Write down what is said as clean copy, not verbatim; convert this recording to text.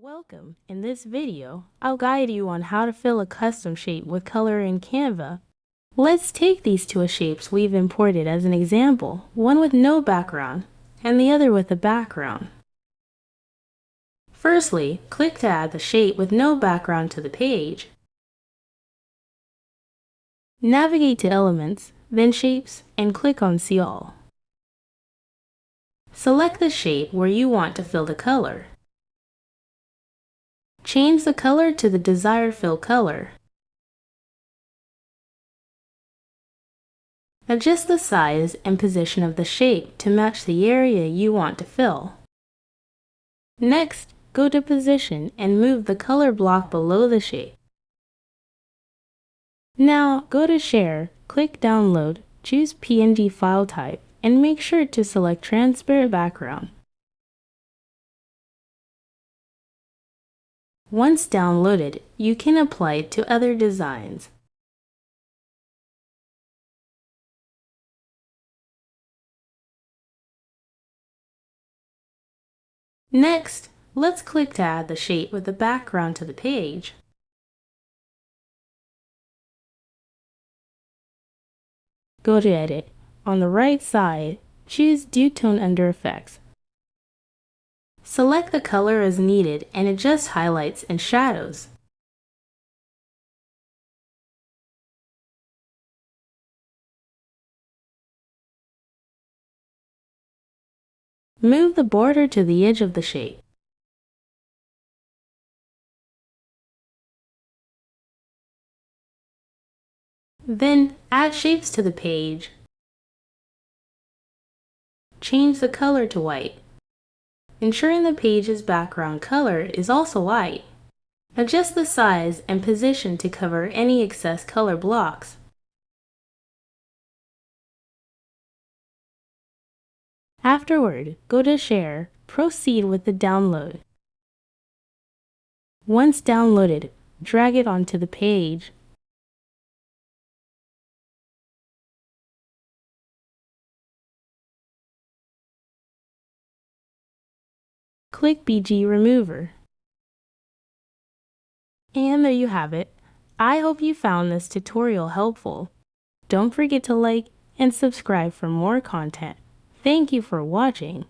Welcome! In this video, I'll guide you on how to fill a custom shape with color in Canva. Let's take these two shapes we've imported as an example, one with no background and the other with a background. Firstly, click to add the shape with no background to the page. Navigate to Elements, then Shapes, and click on See All. Select the shape where you want to fill the color. Change the color to the desired fill color. Adjust the size and position of the shape to match the area you want to fill. Next, go to Position and move the color block below the shape. Now, go to Share, click Download, choose PNG file type, and make sure to select Transparent Background. Once downloaded, you can apply it to other designs. Next, let's click to add the shape with the background to the page. Go to Edit. On the right side, choose Duotone under Effects. Select the color as needed and adjust highlights and shadows. Move the border to the edge of the shape. Then, add shapes to the page. Change the color to white, ensuring the page's background color is also white. Adjust the size and position to cover any excess color blocks. Afterward, go to Share, proceed with the download. Once downloaded, drag it onto the page. Click BG Remover. And there you have it. I hope you found this tutorial helpful. Don't forget to like and subscribe for more content. Thank you for watching.